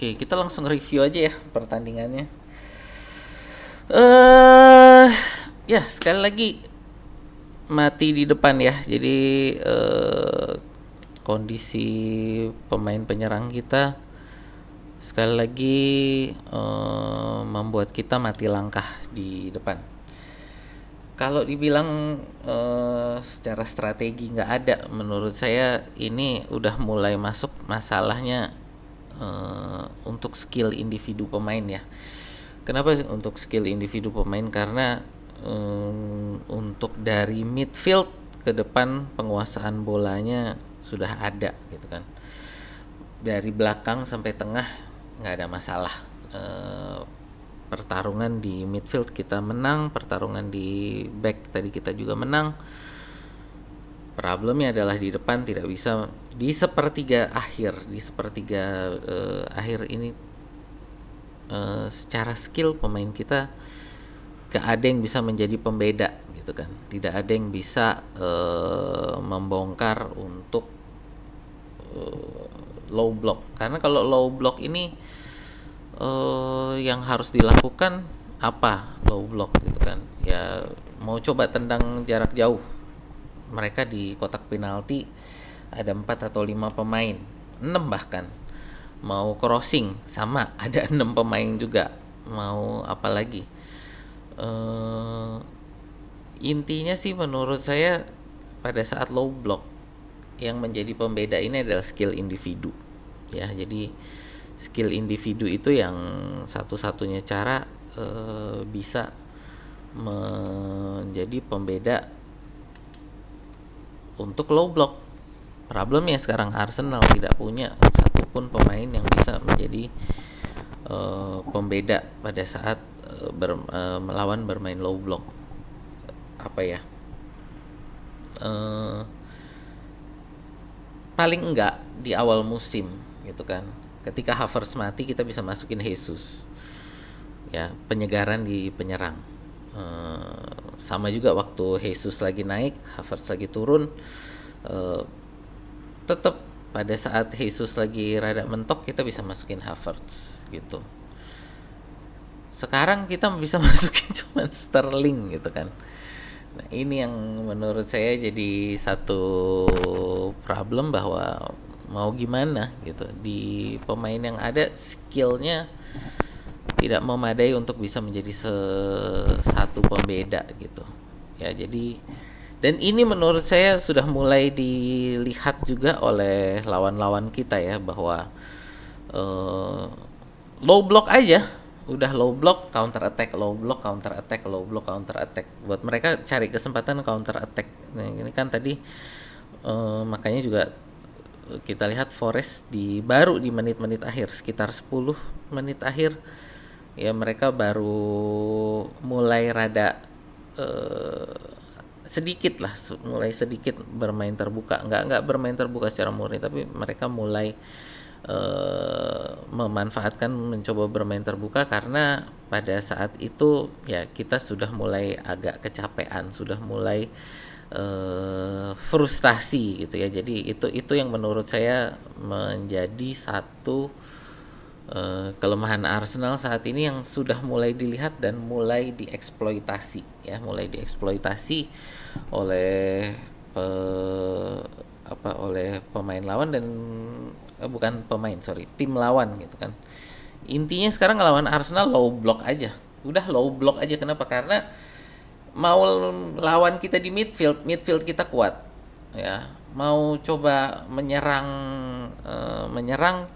Oke, kita langsung review aja ya pertandingannya. Eh, ya sekali lagi mati di depan ya. Jadi kondisi pemain penyerang kita sekali lagi membuat kita mati langkah di depan. Kalau dibilang secara strategi nggak ada, menurut saya ini udah mulai masuk masalahnya untuk skill individu pemain ya. Kenapa untuk skill individu pemain? Karena untuk dari midfield ke depan penguasaan bolanya sudah ada gitu kan. Dari belakang sampai tengah nggak ada masalah. Pertarungan di midfield kita menang, pertarungan di back tadi kita juga menang. Problemnya adalah di depan tidak bisa di sepertiga akhir ini secara skill pemain kita gak ada yang bisa menjadi pembeda gitu kan, tidak ada yang bisa membongkar untuk low block, karena kalau low block ini yang harus dilakukan apa low block gitu kan ya, mau coba tendang jarak jauh, mereka di kotak penalti ada 4 atau 5 pemain, 6 bahkan. Mau crossing sama ada 6 pemain juga. Mau apa lagi? Intinya sih menurut saya pada saat low block yang menjadi pembeda ini adalah skill individu. Ya, jadi skill individu itu yang satu-satunya cara bisa menjadi pembeda untuk low block. Problemnya sekarang Arsenal tidak punya satupun pemain yang bisa menjadi pembeda pada saat melawan bermain low block. Apa ya? Paling enggak di awal musim gitu kan. Ketika Havertz mati kita bisa masukin Jesus. Ya, penyegaran di penyerang. Sama juga waktu Jesus lagi naik, Havertz lagi turun, tetap pada saat Jesus lagi rada mentok kita bisa masukin Havertz gitu. Sekarang kita bisa masukin cuman Sterling gitu kan. Nah, ini yang menurut saya jadi satu problem, bahwa mau gimana gitu, di pemain yang ada skillnya tidak memadai untuk bisa menjadi satu pembeda gitu ya. Jadi, dan ini menurut saya sudah mulai dilihat juga oleh lawan-lawan kita ya, bahwa low block aja udah low block counter attack, low block counter attack, low block counter attack, buat mereka cari kesempatan counter attack. Nah, ini kan tadi makanya juga kita lihat Forest baru di menit-menit akhir, sekitar 10 menit akhir ya, mereka baru mulai rada sedikit lah, mulai sedikit bermain terbuka, nggak bermain terbuka secara murni, tapi mereka mulai memanfaatkan, mencoba bermain terbuka, karena pada saat itu ya kita sudah mulai agak kecapean, sudah mulai frustasi gitu ya. Jadi itu yang menurut saya menjadi satu kelemahan Arsenal saat ini yang sudah mulai dilihat dan mulai dieksploitasi ya, mulai dieksploitasi oleh oleh pemain lawan dan bukan pemain, sorry, tim lawan gitu kan. Intinya sekarang ngelawan Arsenal low block aja, udah low block aja. Kenapa? Karena mau lawan kita di midfield kita kuat ya, mau coba menyerang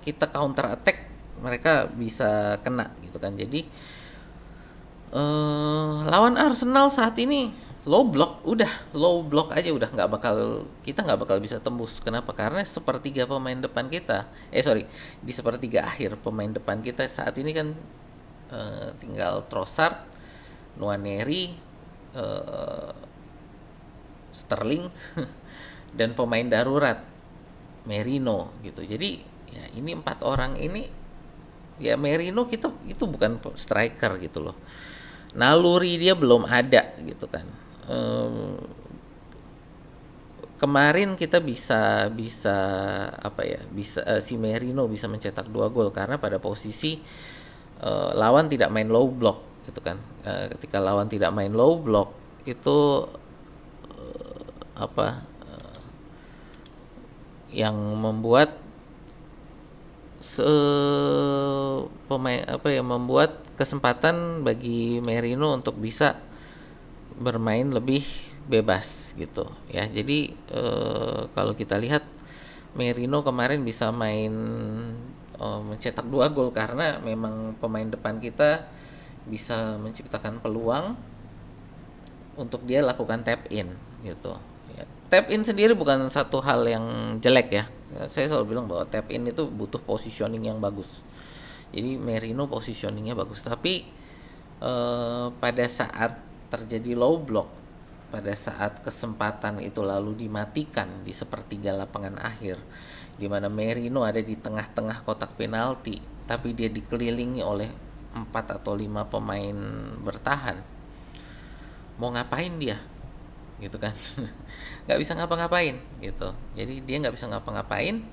kita counter attack, mereka bisa kena gitu kan. Jadi lawan Arsenal saat ini low block, udah low block aja, udah kita nggak bakal bisa tembus. Kenapa? Karena sepertiga pemain depan kita, di sepertiga akhir pemain depan kita saat ini kan tinggal Trossard, Nwaneri, Sterling dan pemain darurat Merino gitu. Jadi ya ini 4 orang ini ya, Merino kita itu bukan striker gitu loh, naluri dia belum ada gitu kan. kemarin kita bisa bisa apa ya, bisa si Merino bisa mencetak 2 gol karena pada posisi lawan tidak main low block gitu kan. Ketika lawan tidak main low block itu apa yang membuat pemain apa ya, membuat kesempatan bagi Merino untuk bisa bermain lebih bebas gitu ya. Jadi kalau kita lihat Merino kemarin bisa main mencetak 2 gol karena memang pemain depan kita bisa menciptakan peluang untuk dia lakukan tap in gitu ya. Tap in sendiri bukan satu hal yang jelek ya. Saya selalu bilang bahwa tap in itu butuh positioning yang bagus. Jadi Merino positioningnya bagus, tapi pada saat terjadi low block, pada saat kesempatan itu lalu dimatikan di sepertiga lapangan akhir, di mana Merino ada di tengah-tengah kotak penalti, tapi dia dikelilingi oleh 4 atau 5 pemain bertahan. Mau ngapain dia? Gitu kan. Nggak bisa ngapa-ngapain gitu. Jadi dia nggak bisa ngapa-ngapain,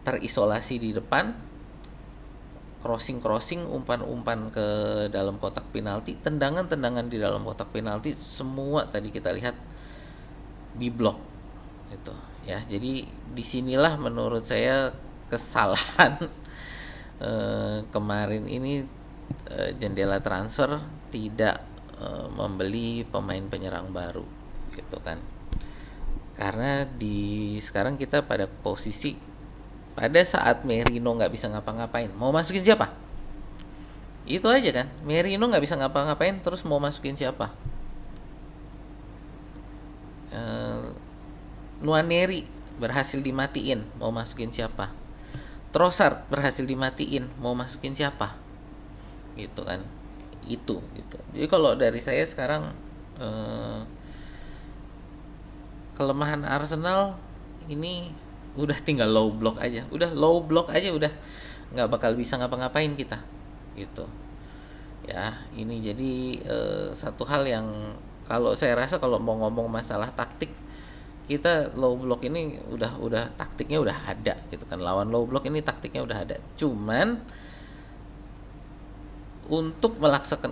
terisolasi di depan, crossing, umpan-umpan ke dalam kotak penalti, tendangan-tendangan di dalam kotak penalti, semua tadi kita lihat di blok gitu ya. Jadi disinilah menurut saya kesalahan kemarin ini, jendela transfer tidak membeli pemain penyerang baru gitu kan. Karena sekarang kita pada posisi pada saat Merino nggak bisa ngapa-ngapain, mau masukin siapa? Itu aja kan. Merino nggak bisa ngapa-ngapain, terus mau masukin siapa? Nwaneri berhasil dimatiin, mau masukin siapa? Trossard berhasil dimatiin, mau masukin siapa? Gitu kan. Itu gitu. Jadi kalau dari saya sekarang kelemahan Arsenal ini udah tinggal low block aja, udah nggak bakal bisa ngapa-ngapain kita gitu ya. Ini jadi satu hal yang kalau saya rasa kalau mau ngomong masalah taktik, kita low block ini udah taktiknya udah ada gitu kan. Lawan low block ini taktiknya udah ada, cuman untuk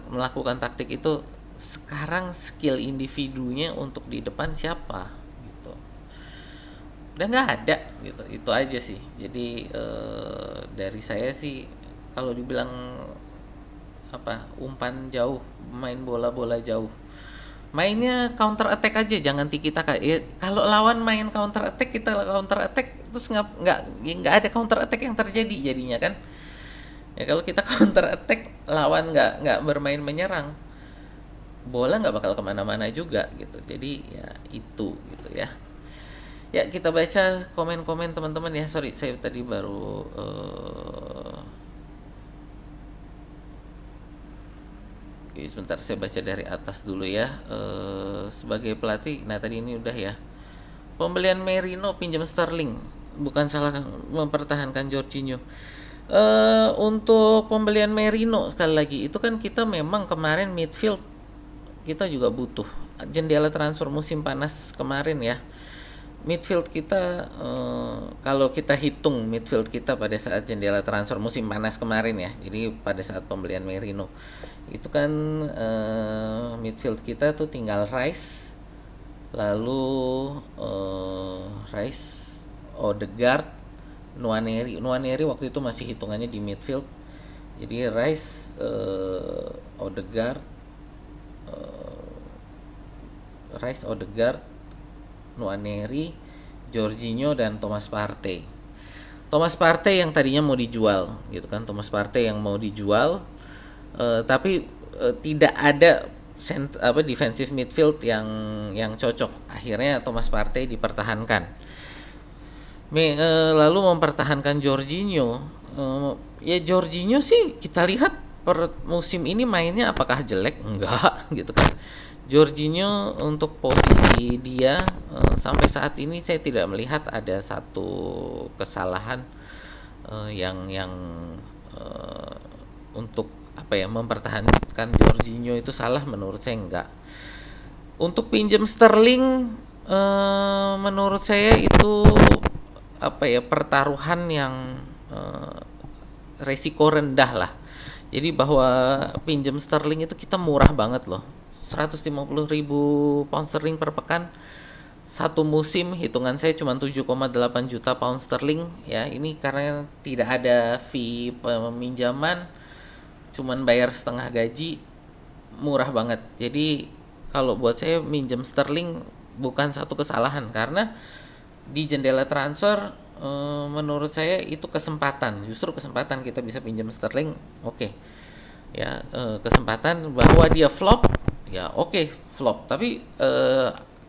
melakukan taktik itu sekarang skill individunya untuk di depan siapa gitu, udah nggak ada gitu. Itu aja sih. Jadi dari saya sih kalau dibilang apa, umpan jauh, main bola jauh, mainnya counter attack aja, jangan tiki taka ya. Kalau lawan main counter attack, kita counter attack, terus nggak ada counter attack yang terjadi jadinya kan ya. Kalau kita counter attack, lawan nggak bermain menyerang, bola nggak bakal kemana-mana juga gitu. Jadi ya itu gitu ya. Ya kita baca komen-komen teman-teman ya. Sorry saya tadi baru oke, sebentar saya baca dari atas dulu ya. Sebagai pelatih, nah tadi ini udah ya. Pembelian Merino pinjam Sterling, bukan salah mempertahankan Jorginho. Untuk pembelian Merino sekali lagi itu kan kita memang kemarin midfield kita juga butuh. Jendela transfer musim panas kemarin ya, midfield kita kalau kita hitung midfield kita pada saat jendela transfer musim panas kemarin ya, jadi pada saat pembelian Merino itu kan midfield kita tuh tinggal Rice, lalu Rice, Odegaard, Nwaneri waktu itu masih hitungannya di midfield. Jadi Rice, Odegaard, Nwaneri, Jorginho, dan Thomas Partey. Thomas Partey yang tadinya mau dijual gitu kan, tapi tidak ada defensive midfield yang cocok. Akhirnya Thomas Partey dipertahankan. Lalu mempertahankan Jorginho. Ya Jorginho sih kita lihat per musim ini mainnya apakah jelek? Enggak gitu kan. Jorginho untuk posisi dia sampai saat ini saya tidak melihat ada satu kesalahan yang untuk mempertahankan Jorginho itu salah, menurut saya enggak. Untuk pinjam Sterling Menurut saya itu apa ya, pertaruhan yang eh, resiko rendah lah. Jadi bahwa pinjam sterling itu kita murah banget loh. 150.000 pound sterling per pekan. Satu musim hitungan saya cuma 7,8 juta pound sterling ya. Ini karena tidak ada fee peminjaman, cuman bayar setengah gaji, murah banget. Jadi kalau buat saya minjem sterling bukan satu kesalahan, karena di jendela transfer menurut saya itu kesempatan, justru kesempatan kita bisa pinjam sterling. Oke. Ya, kesempatan bahwa dia flop, ya oke, flop. Tapi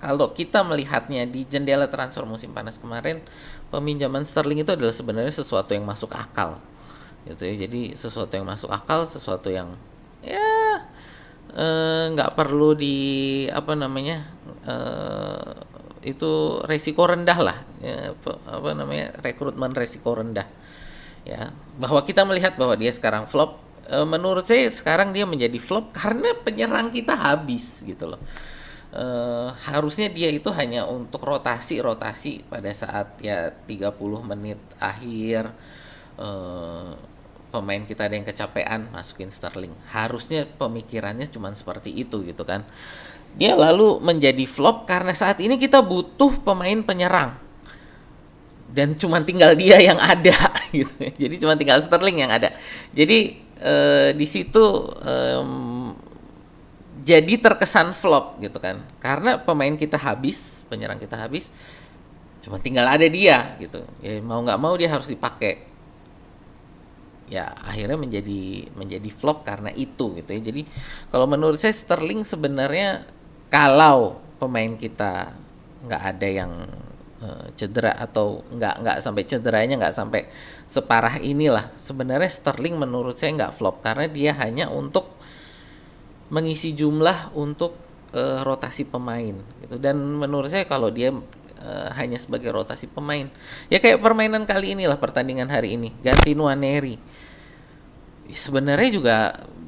kalau kita melihatnya di jendela transfer musim panas kemarin, peminjaman sterling itu adalah sebenarnya sesuatu yang masuk akal gitu ya. Jadi sesuatu yang masuk akal, sesuatu yang ya nggak perlu di apa namanya, itu resiko rendah lah ya, apa namanya, rekrutmen resiko rendah ya. Bahwa kita melihat bahwa dia sekarang flop, menurut saya sekarang dia menjadi flop karena penyerang kita habis gitu loh. Harusnya dia itu hanya untuk rotasi pada saat ya 30 menit akhir, eh, pemain kita ada yang kecapean, masukin Sterling. Harusnya pemikirannya cuma seperti itu gitu kan. Dia lalu menjadi flop karena saat ini kita butuh pemain penyerang dan cuma tinggal dia yang ada gitu. Jadi cuma tinggal Sterling yang ada. Jadi di situ jadi terkesan flop gitu kan. Karena pemain kita habis, penyerang kita habis, cuma tinggal ada dia gitu. Ya mau nggak mau dia harus dipakai. Ya akhirnya menjadi flop karena itu gitu ya. Jadi kalau menurut saya Sterling sebenarnya, kalau pemain kita nggak ada yang cedera, atau nggak sampai cederanya nggak sampai separah inilah, sebenarnya Sterling menurut saya nggak flop karena dia hanya untuk mengisi jumlah untuk rotasi pemain gitu. Dan menurut saya kalau dia hanya sebagai rotasi pemain, ya kayak permainan kali inilah, pertandingan hari ini ganti Nwaneri, sebenarnya juga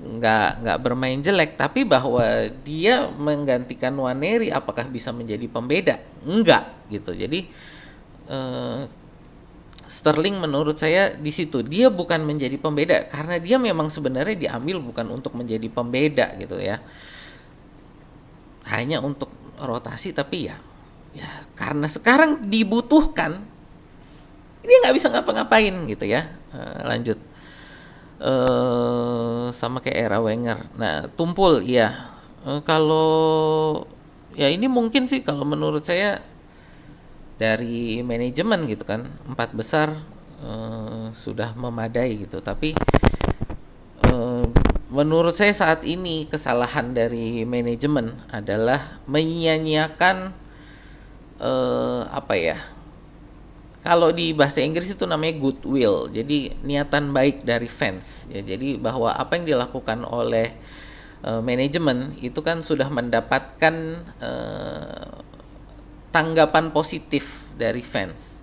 nggak bermain jelek, tapi bahwa dia menggantikan Nwaneri apakah bisa menjadi pembeda? Enggak gitu. Jadi Sterling menurut saya di situ dia bukan menjadi pembeda, karena dia memang sebenarnya diambil bukan untuk menjadi pembeda gitu ya, hanya untuk rotasi. Tapi ya karena sekarang dibutuhkan, dia nggak bisa ngapa-ngapain gitu ya. Lanjut. Sama kayak era Wenger. Nah, Tumpul, iya. Kalau ya ini mungkin sih kalau menurut saya dari manajemen gitu kan, empat besar sudah memadai gitu. Tapi eh, menurut saya saat ini kesalahan dari manajemen adalah menyia-nyiakan apa ya? Kalau di bahasa Inggris itu namanya goodwill, jadi niatan baik dari fans. Ya, jadi bahwa apa yang dilakukan oleh manajemen itu kan sudah mendapatkan tanggapan positif dari fans.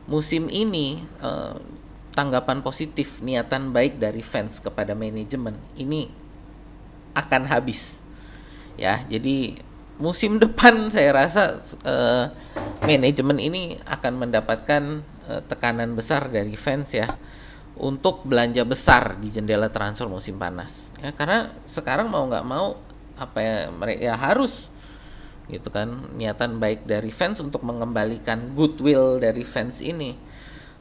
Musim ini tanggapan positif, niatan baik dari fans kepada manajemen ini akan habis. Ya, jadi musim depan saya rasa manajemen ini akan mendapatkan tekanan besar dari fans ya, untuk belanja besar di jendela transfer musim panas ya, karena sekarang mau nggak mau apa ya, mereka ya harus gitu kan, niatan baik dari fans untuk mengembalikan goodwill dari fans ini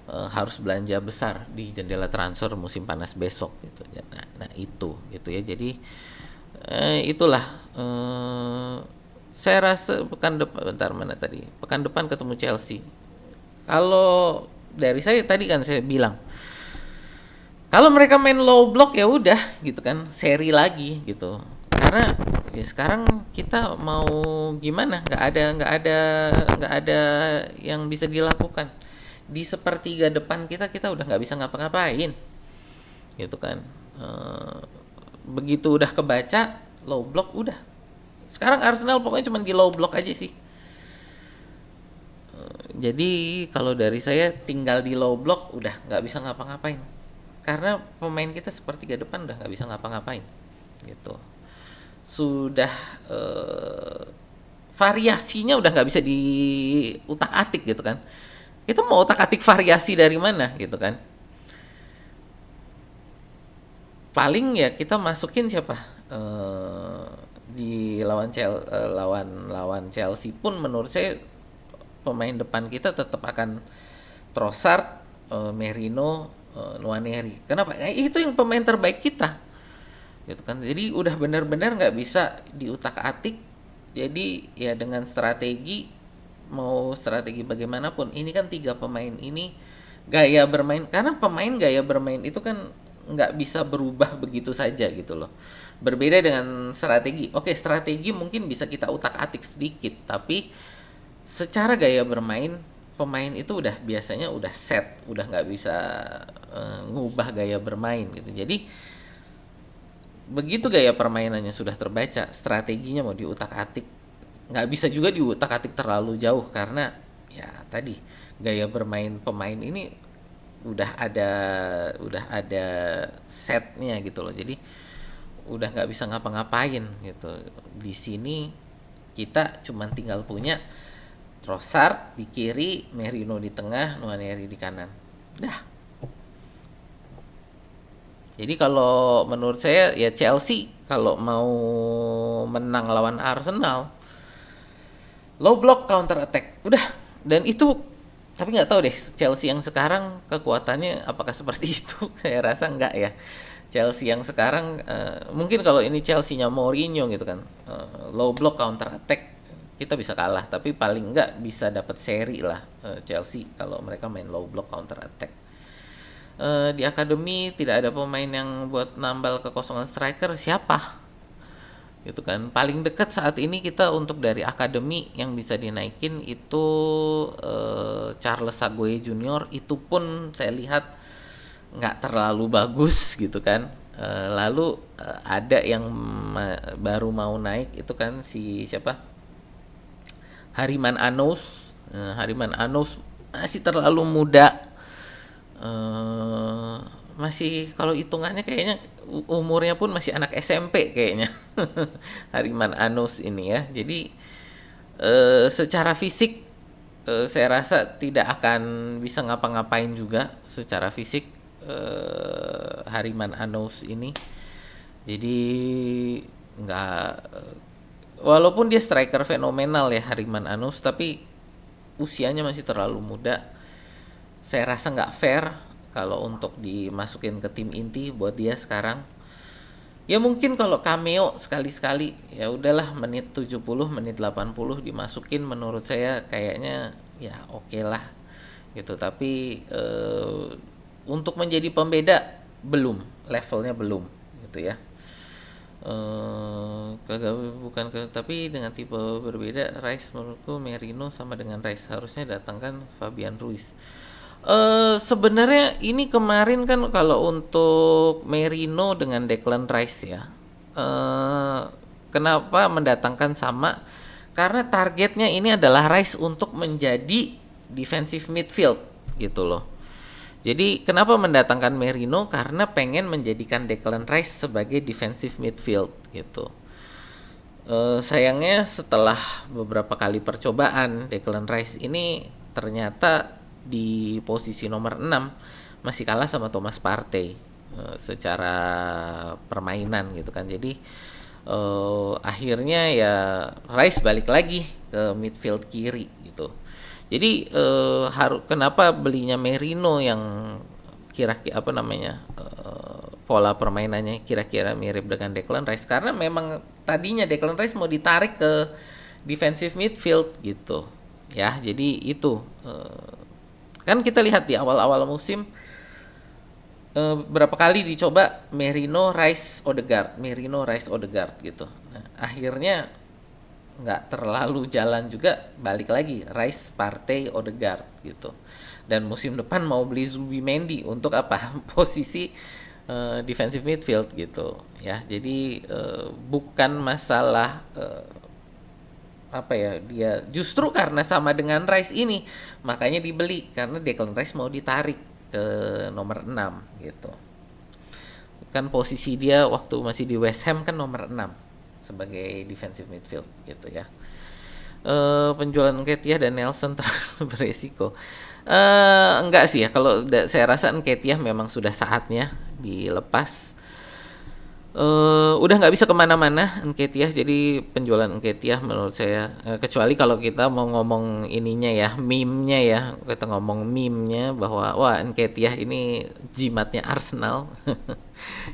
harus belanja besar di jendela transfer musim panas besok gitu. Nah itu gitu ya. Jadi itulah, saya rasa pekan depan, bentar mana tadi, pekan depan ketemu Chelsea. Kalau dari saya tadi kan saya bilang, kalau mereka main low block ya udah gitu kan, seri lagi gitu. Karena ya sekarang kita mau gimana? Nggak ada yang bisa dilakukan. Di sepertiga depan kita udah nggak bisa ngapa-ngapain, gitu kan. Begitu udah kebaca low block udah. Sekarang Arsenal pokoknya cuma di low block aja sih. Jadi kalau dari saya tinggal di low block udah nggak bisa ngapa-ngapain. Karena pemain kita sepertiga depan udah nggak bisa ngapa-ngapain gitu. Sudah variasinya udah nggak bisa diutak-atik gitu kan. Kita mau utak-atik variasi dari mana gitu kan. Paling ya kita masukin siapa? Eh, di lawan lawan Chelsea pun menurut saya pemain depan kita tetap akan Trossard, Merino, Nwaneri. Kenapa? Itu yang pemain terbaik kita, gitu kan. Jadi udah benar-benar nggak bisa diutak-atik. Jadi ya dengan strategi, mau strategi bagaimanapun, ini kan tiga pemain ini gaya bermain, karena pemain gaya bermain itu kan nggak bisa berubah begitu saja gitu loh. Berbeda dengan strategi. Oke, strategi mungkin bisa kita utak-atik sedikit, tapi secara gaya bermain pemain itu udah biasanya udah set, udah nggak bisa ngubah gaya bermain gitu. Jadi begitu gaya permainannya sudah terbaca, strateginya mau diutak-atik nggak bisa juga diutak-atik terlalu jauh, karena ya tadi gaya bermain pemain ini udah ada setnya gitu loh. Jadi udah nggak bisa ngapa-ngapain gitu. Di sini kita cuman tinggal punya Trossard di kiri, Merino di tengah, Nwaneri di kanan. Dah. Jadi kalau menurut saya ya Chelsea kalau mau menang lawan Arsenal, low block counter attack. Udah. Dan itu tapi nggak tahu deh Chelsea yang sekarang kekuatannya apakah seperti itu. Saya rasa nggak ya. Chelsea yang sekarang mungkin kalau ini Chelsea-nya Mourinho gitu kan, low block counter attack kita bisa kalah, tapi paling nggak bisa dapat seri lah Chelsea kalau mereka main low block counter attack. Di akademi tidak ada pemain yang buat nambal kekosongan striker, siapa? Gitu kan. Paling dekat saat ini kita untuk dari akademi yang bisa dinaikin itu Charles Aguero Junior, itu pun saya lihat nggak terlalu bagus gitu kan. Lalu ada yang baru mau naik itu kan si siapa? Hariman Anous. Hariman Anous masih terlalu muda. Masih kalau hitungannya kayaknya umurnya pun masih anak SMP kayaknya. Hariman Anous ini ya. Jadi secara fisik saya rasa tidak akan bisa ngapa-ngapain juga secara fisik Hariman Anous ini. Jadi nggak, walaupun dia striker fenomenal ya Hariman Anous, tapi usianya masih terlalu muda. Saya rasa nggak fair kalau untuk dimasukin ke tim inti buat dia sekarang. Ya mungkin kalau cameo sekali-sekali ya udahlah, menit 70, menit 80 dimasukin, menurut saya kayaknya ya oke lah gitu. Tapi untuk menjadi pembeda belum, levelnya belum gitu ya. Tapi dengan tipe berbeda. Rice menurutku Merino sama dengan Rice, harusnya datangkan Fabian Ruiz. Sebenarnya ini kemarin kan kalau untuk Merino dengan Declan Rice ya, kenapa mendatangkan sama? Karena targetnya ini adalah Rice untuk menjadi defensive midfield gitu loh. Jadi kenapa mendatangkan Merino? Karena pengen menjadikan Declan Rice sebagai defensive midfield gitu. Sayangnya setelah beberapa kali percobaan, Declan Rice ini ternyata di posisi nomor 6 masih kalah sama Thomas Partey secara permainan gitu kan. Jadi akhirnya ya Rice balik lagi ke midfield kiri gitu. Jadi kenapa belinya Merino yang kira-kira pola permainannya kira-kira mirip dengan Declan Rice, karena memang tadinya Declan Rice mau ditarik ke defensive midfield gitu ya. Jadi itu kan kita lihat di awal-awal musim berapa kali dicoba Merino, Rice, Odegaard gitu. Nah, akhirnya nggak terlalu jalan juga, balik lagi Rice, Partey, Odegaard gitu. Dan musim depan mau beli Zubimendi untuk apa? Posisi defensive midfield gitu ya. Jadi bukan masalah dia justru karena sama dengan Rice ini makanya dibeli, karena Declan Rice mau ditarik ke nomor 6 gitu. Kan posisi dia waktu masih di West Ham kan nomor 6 sebagai defensive midfield gitu ya. Penjualan Nketiah dan Nelson terlalu beresiko. Enggak sih ya, kalau saya rasa Nketiah memang sudah saatnya dilepas. Udah nggak bisa kemana-mana Nketiah, jadi penjualan Nketiah menurut saya, kecuali kalau kita mau ngomong ininya ya, meme-nya ya, kita ngomong meme-nya bahwa wah Nketiah ini jimatnya Arsenal.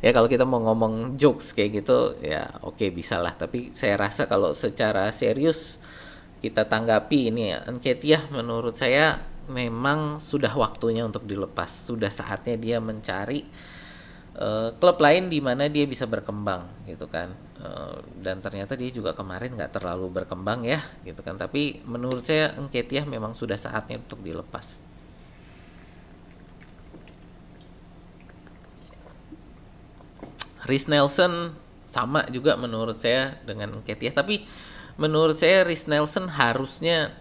Ya kalau kita mau ngomong jokes kayak gitu ya oke, bisa lah, tapi saya rasa kalau secara serius kita tanggapi ini ya, Nketiah menurut saya memang sudah waktunya untuk dilepas, sudah saatnya dia mencari klub lain di mana dia bisa berkembang gitu kan. Dan ternyata dia juga kemarin nggak terlalu berkembang ya gitu kan, tapi menurut saya Nketiah memang sudah saatnya untuk dilepas. Rhys Nelson sama juga menurut saya dengan Nketiah, tapi menurut saya Rhys Nelson harusnya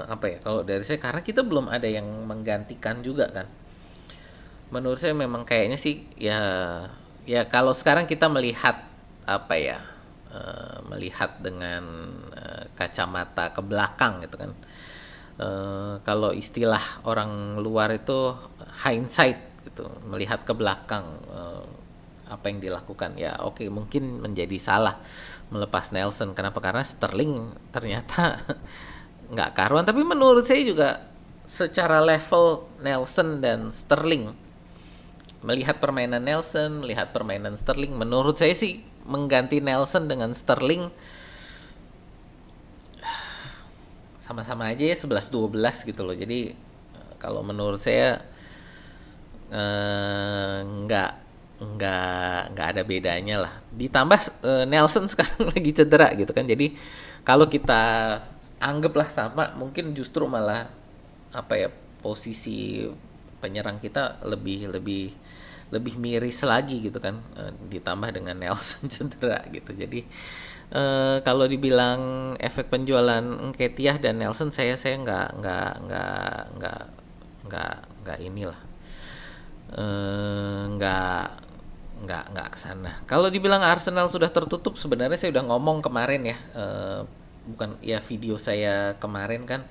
apa ya, kalau dari saya, karena kita belum ada yang menggantikan juga kan. Menurut saya memang kayaknya sih ya, ya kalau sekarang kita melihat apa ya, melihat dengan kacamata ke belakang gitu kan. Kalau istilah orang luar itu hindsight gitu, melihat ke belakang apa yang dilakukan ya, oke mungkin menjadi salah melepas Nelson. Kenapa? Karena Sterling ternyata nggak karuan, tapi menurut saya juga secara level Nelson dan Sterling, melihat permainan Nelson, melihat permainan Sterling, menurut saya sih mengganti Nelson dengan Sterling sama-sama aja ya, 11-12 gitu loh. Jadi kalau menurut saya nggak nggak ada bedanya lah. Ditambah Nelson sekarang lagi cedera gitu kan. Jadi kalau kita anggaplah sama, mungkin justru malah apa ya, posisi penyerang kita lebih lebih lebih miris lagi gitu kan, ditambah dengan Nelson cedera gitu. Jadi kalau dibilang efek penjualan Nketiah dan Nelson, saya nggak inilah, nggak nggak kesana. Kalau dibilang Arsenal sudah tertutup, sebenarnya saya udah ngomong kemarin ya, bukan ya, video saya kemarin kan,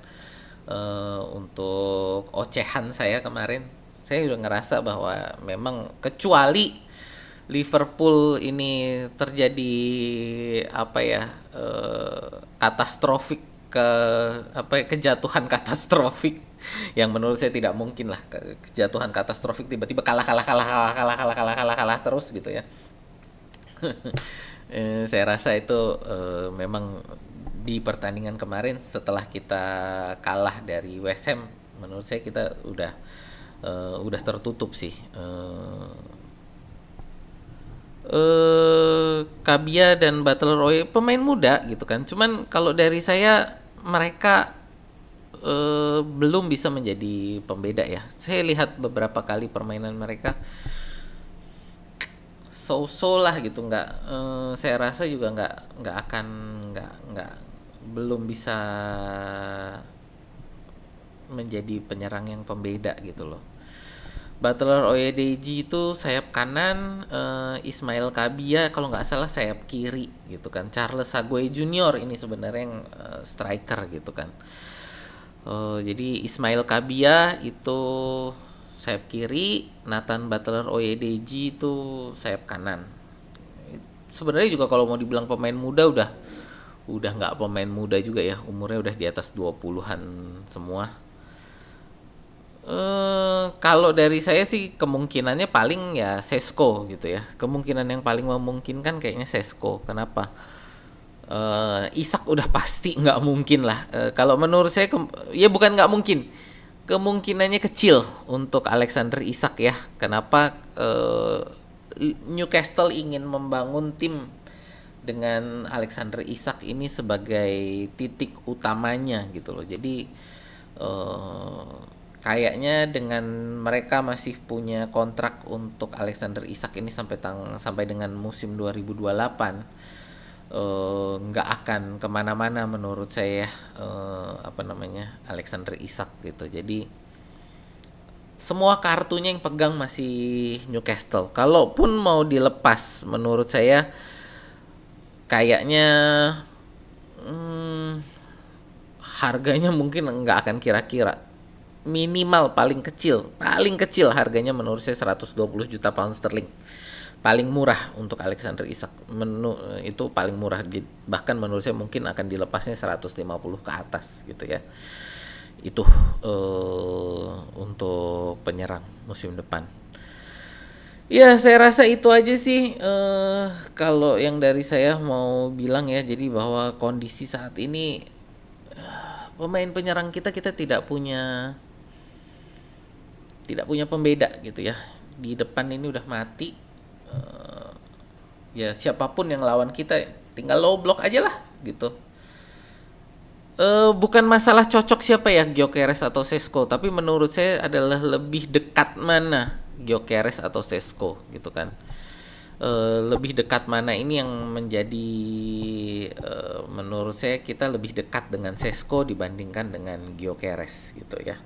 untuk ocehan saya kemarin, saya udah ngerasa bahwa memang kecuali Liverpool ini terjadi apa ya, katastrofik, ke apa ya, kejatuhan katastrofik yang menurut saya tidak mungkin lah, kejatuhan katastrofik tiba-tiba kalah kalah kalah kalah kalah kalah kalah kalah kalah terus gitu ya. Saya rasa itu memang di pertandingan kemarin setelah kita kalah dari West Ham, menurut saya kita udah tertutup sih. Kabia dan Butler Roy pemain muda gitu kan. Cuman kalau dari saya, mereka belum bisa menjadi pembeda ya. Saya lihat beberapa kali permainan mereka so-so lah gitu, nggak, saya rasa juga nggak akan, nggak belum bisa menjadi penyerang yang pembeda gitu loh. Butler Oyedeji itu sayap kanan, Ismail Kabia kalau nggak salah sayap kiri gitu kan. Charles Aguay Junior ini sebenarnya yang striker gitu kan. Jadi Ismail Kabia itu sayap kiri, Nathan Butler Oyedeji itu sayap kanan. Sebenarnya juga kalau mau dibilang pemain muda, udah nggak pemain muda juga ya, umurnya udah di atas 20-an semua. Kalau dari saya sih kemungkinannya paling ya Sesko gitu ya. Kemungkinan yang paling memungkinkan kayaknya Sesko. Kenapa? Isak udah pasti nggak mungkin lah. Kalau menurut saya, ya bukan nggak mungkin, kemungkinannya kecil untuk Alexander Isak ya. Kenapa? Newcastle ingin membangun tim dengan Alexander Isak ini sebagai titik utamanya gitu loh. Jadi kayaknya dengan mereka masih punya kontrak untuk Alexander Isak ini sampai dengan musim 2028, nggak akan kemana-mana menurut saya, apa namanya, Alexander Isak gitu. Jadi semua kartunya yang pegang masih Newcastle. Kalaupun mau dilepas, menurut saya kayaknya Mmm, harganya mungkin nggak akan kira-kira. Minimal paling kecil harganya menurut saya 120 juta pound sterling. Paling murah untuk Alexander Isak. Itu paling murah, bahkan menurut saya mungkin akan dilepasnya 150 ke atas gitu ya. Itu untuk penyerang musim depan. Ya, saya rasa itu aja sih kalau yang dari saya mau bilang ya. Jadi bahwa kondisi saat ini pemain penyerang kita tidak punya pembeda gitu ya. Di depan ini udah mati. Eh, Ya siapapun yang lawan kita tinggal low block aja lah gitu. Bukan masalah cocok siapa ya, Gyökeres atau Sesko, tapi menurut saya adalah lebih dekat mana Gyökeres atau Sesko gitu kan. Lebih dekat mana ini yang menjadi, menurut saya kita lebih dekat dengan Sesko dibandingkan dengan Gyökeres gitu ya.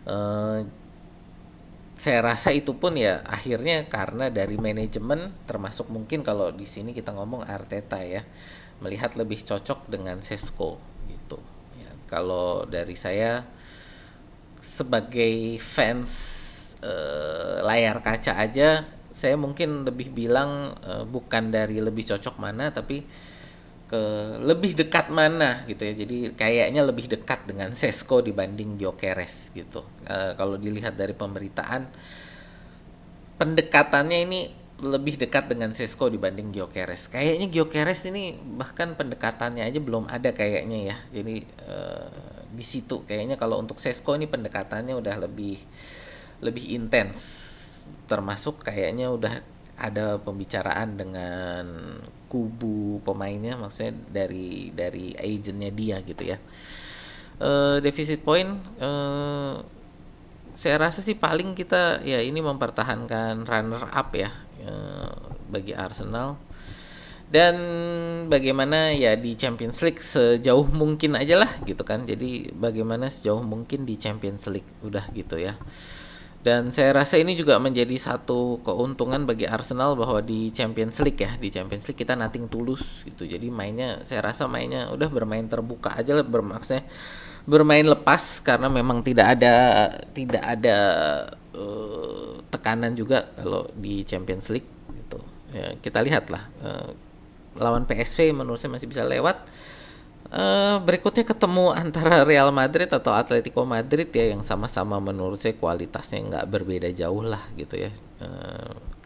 Eh, saya rasa itu pun ya akhirnya karena dari manajemen, termasuk mungkin kalau di sini kita ngomong Arteta ya, melihat lebih cocok dengan Sesko gitu ya. Kalau dari saya sebagai fans layar kaca aja, saya mungkin lebih bilang bukan dari lebih cocok mana, tapi ke lebih dekat mana gitu ya. Jadi kayaknya lebih dekat dengan Sesko dibanding Gyökeres gitu. Kalau dilihat dari pemberitaan, pendekatannya ini lebih dekat dengan Sesko dibanding Gyökeres. Kayaknya Gyökeres ini bahkan pendekatannya aja belum ada kayaknya ya. Jadi di situ kayaknya kalau untuk Sesko ini pendekatannya udah lebih lebih intens. Termasuk kayaknya udah ada pembicaraan dengan kubu pemainnya, maksudnya dari agentnya dia gitu ya. Defisit point, saya rasa sih paling kita ya ini mempertahankan runner up ya, bagi Arsenal, dan bagaimana ya di Champions League sejauh mungkin aja lah gitu kan. Jadi bagaimana sejauh mungkin di Champions League udah gitu ya. Dan saya rasa ini juga menjadi satu keuntungan bagi Arsenal bahwa di Champions League ya, di Champions League kita nothing tulus gitu. Jadi saya rasa mainnya udah bermain terbuka aja lah, maksudnya bermain lepas karena memang tidak ada tekanan juga kalau di Champions League gitu. Ya, kita lihatlah lawan PSV menurut saya masih bisa lewat. Berikutnya ketemu antara Real Madrid atau Atletico Madrid ya, yang sama-sama menurut saya kualitasnya nggak berbeda jauh lah gitu ya,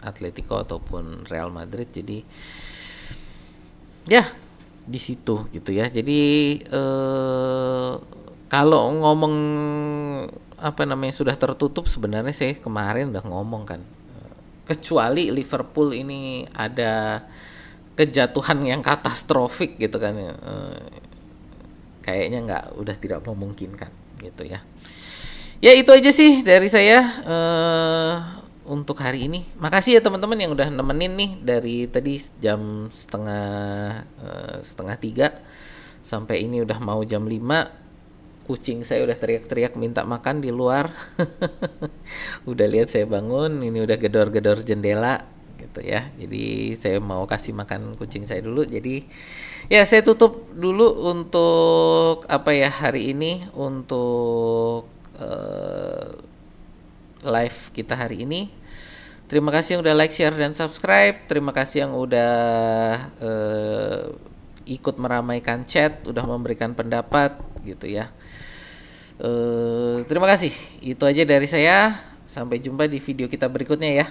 Atletico ataupun Real Madrid. Jadi ya di situ gitu ya. Jadi kalau ngomong apa namanya sudah tertutup, sebenarnya saya kemarin udah ngomong kan, kecuali Liverpool ini ada kejatuhan yang katastrofik gitu kan ya, kayaknya udah tidak memungkinkan gitu ya. Ya itu aja sih dari saya untuk hari ini. Makasih ya teman-teman yang udah nemenin nih dari tadi jam setengah 3 sampai ini udah mau jam 5. Kucing saya udah teriak-teriak minta makan di luar. Udah lihat saya bangun, ini udah gedor-gedor jendela gitu ya. Jadi saya mau kasih makan kucing saya dulu. Jadi ya saya tutup dulu untuk apa ya hari ini, untuk live kita hari ini. Terima kasih yang udah like, share, dan subscribe. Terima kasih yang udah ikut meramaikan chat, udah memberikan pendapat gitu ya. Terima kasih. Itu aja dari saya. Sampai jumpa di video kita berikutnya ya.